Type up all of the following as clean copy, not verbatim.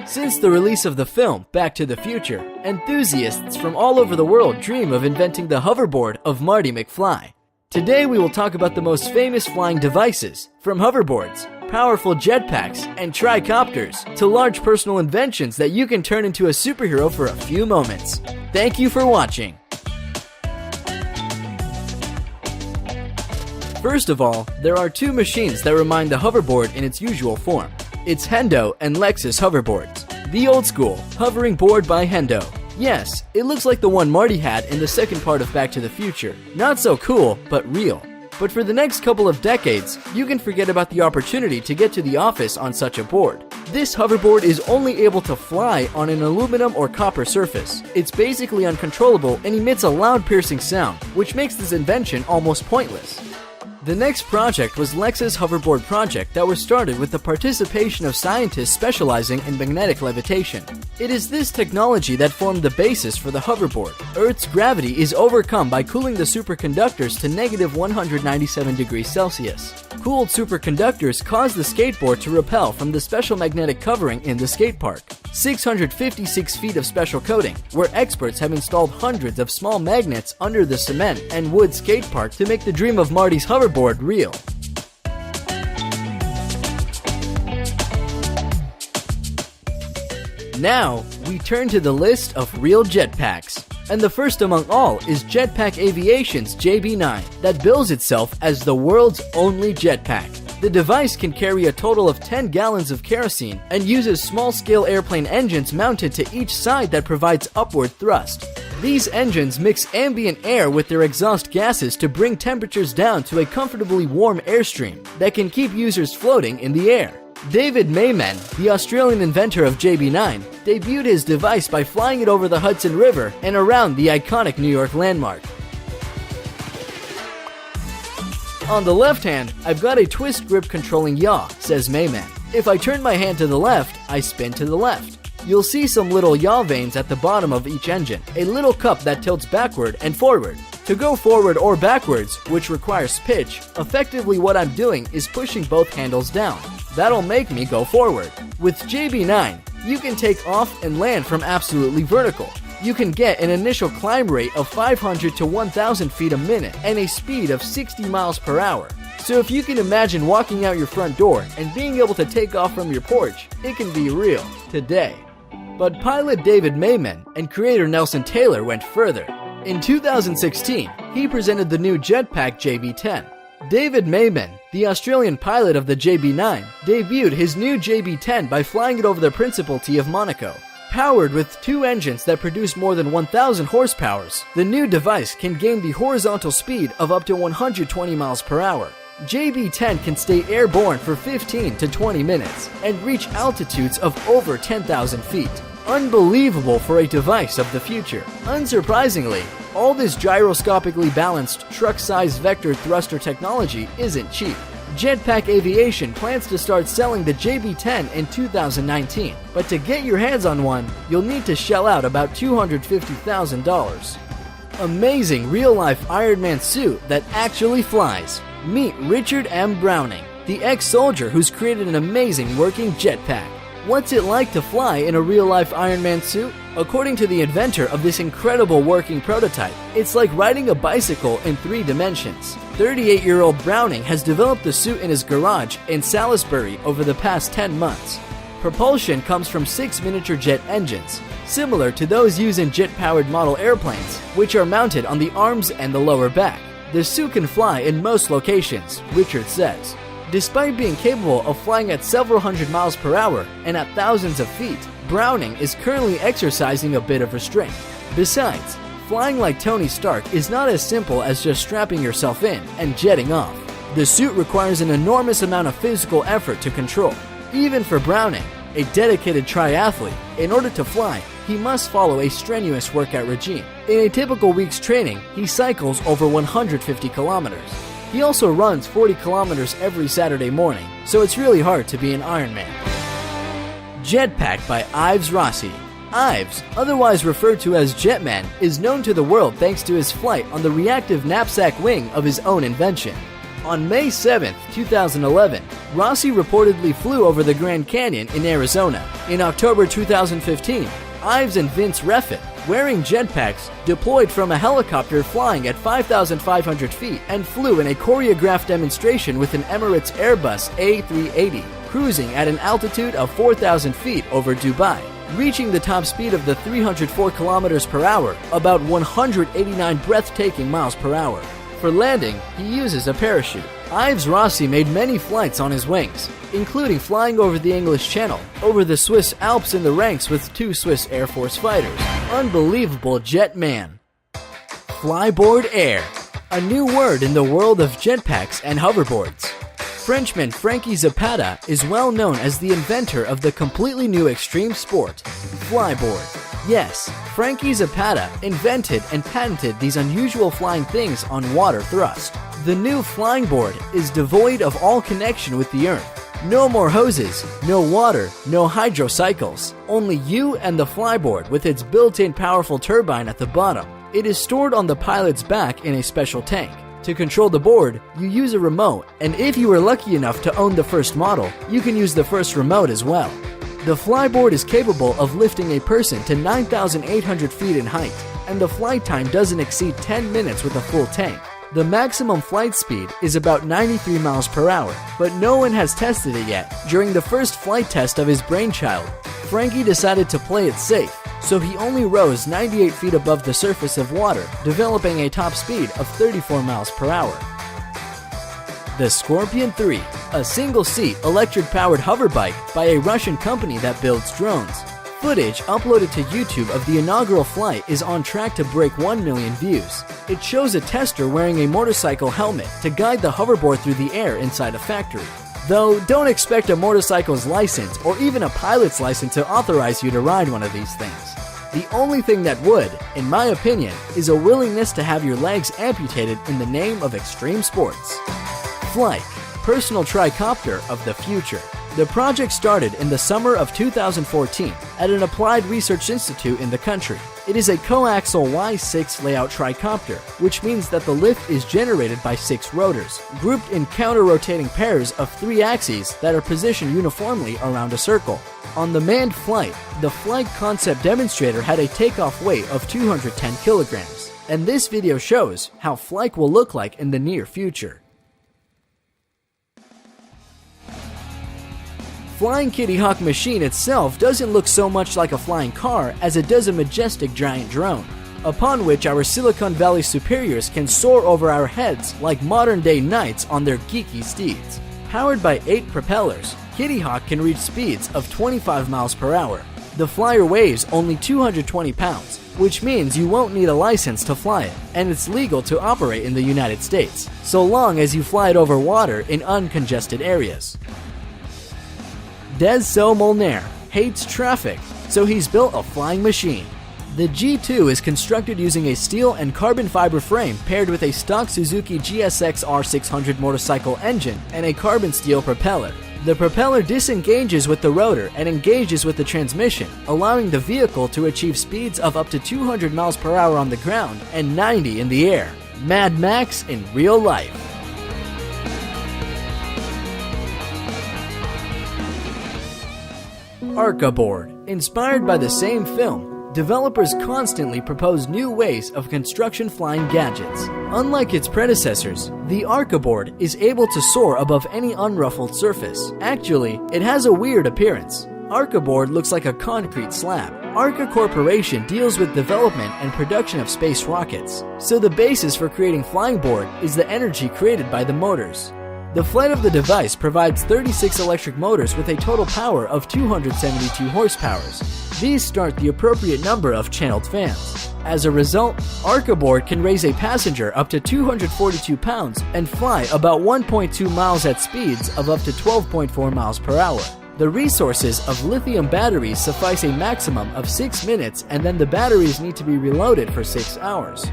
Since the release of the film Back to the Future, enthusiasts from all over the world dream of inventing the hoverboard of Marty McFly. Today we will talk about the most famous flying devices, from hoverboards, powerful jetpacks, and tricopters, to large personal inventions that you can turn into a superhero for a few moments. Thank you for watching. First of all, there are two machines that remind the hoverboard in its usual form. It's Hendo and Lexus hoverboards. The old school, hovering board by Hendo. Yes, it looks like the one Marty had in the second part of Back to the Future. Not so cool, but real. But for the next couple of decades, you can forget about the opportunity to get to the office on such a board. This hoverboard is only able to fly on an aluminum or copper surface. It's basically uncontrollable and emits a loud piercing sound, which makes this invention almost pointless. The next project was Lexus Hoverboard Project that was started with the participation of scientists specializing in magnetic levitation. It is this technology that formed the basis for the hoverboard. Earth's gravity is overcome by cooling the superconductors to negative 197 degrees Celsius. Cooled superconductors cause the skateboard to repel from the special magnetic covering in the skate park. 656 feet of special coating, where experts have installed hundreds of small magnets under the cement and wood skate park to make the dream of Marty's hoverboard real. Now, we turn to the list of real jetpacks. And the first among all is Jetpack Aviation's JB9, that bills itself as the world's only jetpack. The device can carry a total of 10 gallons of kerosene and uses small-scale airplane engines mounted to each side that provides upward thrust. These engines mix ambient air with their exhaust gases to bring temperatures down to a comfortably warm airstream that can keep users floating in the air. David Mayman, the Australian inventor of JB9, debuted his device by flying it over the Hudson River and around the iconic New York landmark. On the left hand, I've got a twist grip controlling yaw, says Mayman. If I turn my hand to the left, I spin to the left. You'll see some little yaw vanes at the bottom of each engine, a little cup that tilts backward and forward. To go forward or backwards, which requires pitch, effectively what I'm doing is pushing both handles down. That'll make me go forward. With JB9, you can take off and land from absolutely vertical. You can get an initial climb rate of 500 to 1,000 feet a minute and a speed of 60 miles per hour. So if you can imagine walking out your front door and being able to take off from your porch, it can be real today. But pilot David Mayman and creator Nelson Taylor went further. In 2016, he presented the new jetpack JB10. David Mayman, the Australian pilot of the JB9, debuted his new JB10 by flying it over the Principality of Monaco. Powered with two engines that produce more than 1,000 horsepower, the new device can gain the horizontal speed of up to 120 miles per hour. JB10 can stay airborne for 15 to 20 minutes and reach altitudes of over 10,000 feet. Unbelievable for a device of the future. Unsurprisingly, all this gyroscopically balanced truck-sized vector thruster technology isn't cheap. Jetpack Aviation plans to start selling the JB10 in 2019, but to get your hands on one, you'll need to shell out about $250,000. Amazing real-life Iron Man suit that actually flies. Meet Richard M. Browning, the ex-soldier who's created an amazing working jetpack. What's it like to fly in a real-life Iron Man suit? According to the inventor of this incredible working prototype, it's like riding a bicycle in 3 dimensions. 38-year-old Browning has developed the suit in his garage in Salisbury over the past 10 months. Propulsion comes from 6 miniature jet engines, similar to those used in jet-powered model airplanes, which are mounted on the arms and the lower back. The suit can fly in most locations, Richard says. Despite being capable of flying at several hundred miles per hour and at thousands of feet, Browning is currently exercising a bit of restraint. Besides, flying like Tony Stark is not as simple as just strapping yourself in and jetting off. The suit requires an enormous amount of physical effort to control. Even for Browning, a dedicated triathlete, in order to fly, he must follow a strenuous workout regime. In a typical week's training, he cycles over 150 kilometers. He also runs 40 kilometers every Saturday morning, so it's really hard to be an Ironman. Jetpack by Ives Rossi. Ives, otherwise referred to as Jetman, is known to the world thanks to his flight on the reactive knapsack wing of his own invention. On May 7, 2011, Rossi reportedly flew over the Grand Canyon in Arizona. In October 2015, Ives and Vince Refn, wearing jetpacks, deployed from a helicopter flying at 5,500 feet and flew in a choreographed demonstration with an Emirates Airbus A380, cruising at an altitude of 4,000 feet over Dubai, reaching the top speed of the 304 kilometers per hour, about 189 breathtaking miles per hour. For landing, he uses a parachute. Ives Rossi made many flights on his wings, including flying over the English Channel, over the Swiss Alps in the ranks with 2 Swiss Air Force fighters. Unbelievable jet man. Flyboard Air, a new word in the world of jetpacks and hoverboards. Frenchman Frankie Zapata is well known as the inventor of the completely new extreme sport, flyboard. Yes, Frankie Zapata invented and patented these unusual flying things on water thrust. The new flying board is devoid of all connection with the earth. No more hoses, no water, no hydrocycles. Only you and the flyboard with its built-in powerful turbine at the bottom. It is stored on the pilot's back in a special tank. To control the board, you use a remote, and if you are lucky enough to own the first model, you can use the first remote as well. The flyboard is capable of lifting a person to 9,800 feet in height, and the flight time doesn't exceed 10 minutes with a full tank. The maximum flight speed is about 93 miles per hour, but no one has tested it yet. During the first flight test of his brainchild, Frankie decided to play it safe, so he only rose 98 feet above the surface of water, developing a top speed of 34 miles per hour. The Scorpion 3, a single-seat electric-powered hoverbike by a Russian company that builds drones. Footage uploaded to YouTube of the inaugural flight is on track to break 1 million views. It shows a tester wearing a motorcycle helmet to guide the hoverboard through the air inside a factory. Though, don't expect a motorcycle's license or even a pilot's license to authorize you to ride one of these things. The only thing that would, in my opinion, is a willingness to have your legs amputated in the name of extreme sports. Flyke, personal tricopter of the future. The project started in the summer of 2014 at an applied research institute in the country. It is a coaxial Y6 layout tricopter, which means that the lift is generated by 6 rotors, grouped in counter-rotating pairs of 3 axes that are positioned uniformly around a circle. On the manned flight, the Flyke concept demonstrator had a takeoff weight of 210 kilograms, and this video shows how Flyke will look like in the near future. Flying Kitty Hawk machine itself doesn't look so much like a flying car as it does a majestic giant drone, upon which our Silicon Valley superiors can soar over our heads like modern-day knights on their geeky steeds. Powered by 8 propellers, Kitty Hawk can reach speeds of 25 miles per hour. The flyer weighs only 220 pounds, which means you won't need a license to fly it, and it's legal to operate in the United States, so long as you fly it over water in uncongested areas. Des Molnar hates traffic, so he's built a flying machine. The G2 is constructed using a steel and carbon fiber frame paired with a stock Suzuki GSX R600 motorcycle engine and a carbon steel propeller. The propeller disengages with the rotor and engages with the transmission, allowing the vehicle to achieve speeds of up to 200 miles per hour on the ground and 90 in the air. Mad Max in real life. Arca board. Inspired by the same film, developers constantly propose new ways of construction flying gadgets. Unlike its predecessors, the Arca board is able to soar above any unruffled surface. Actually, it has a weird appearance. Arca board looks like a concrete slab. Arca Corporation deals with development and production of space rockets, so the basis for creating flying board is the energy created by the motors. The flight of the device provides 36 electric motors with a total power of 272 horsepower. These start the appropriate number of channeled fans. As a result, Arca board can raise a passenger up to 242 pounds and fly about 1.2 miles at speeds of up to 12.4 miles per hour. The resources of lithium batteries suffice a maximum of 6 minutes, and then the batteries need to be reloaded for 6 hours.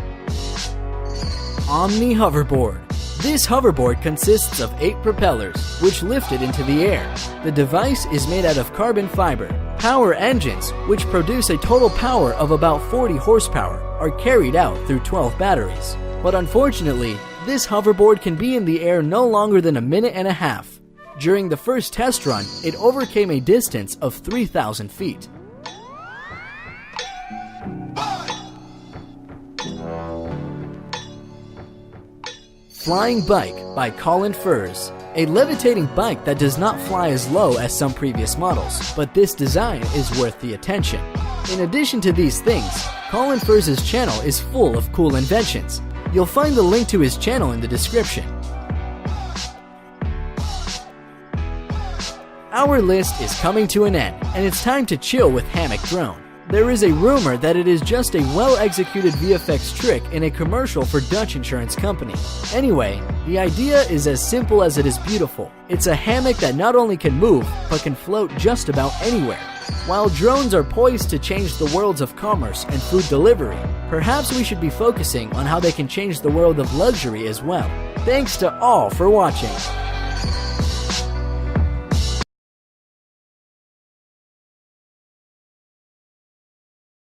Omni hoverboard. This hoverboard consists of 8 propellers, which lift it into the air. The device is made out of carbon fiber. Power engines, which produce a total power of about 40 horsepower, are carried out through 12 batteries. But unfortunately, This hoverboard can be in the air no longer than a minute and a half. During the first test run, it overcame a distance of 3,000 feet. Flying Bike by Colin Furze. A levitating bike that does not fly as low as some previous models, but this design is worth the attention. In addition to these things, Colin Furze's channel is full of cool inventions. You'll find the link to his channel in the description. Our list is coming to an end, and it's time to chill with Hammock Drone. There is a rumor that it is just a well-executed VFX trick in a commercial for Dutch insurance company. Anyway, the idea is as simple as it is beautiful. It's a hammock that not only can move, but can float just about anywhere. While drones are poised to change the worlds of commerce and food delivery, perhaps we should be focusing on how they can change the world of luxury as well. Thanks to all for watching.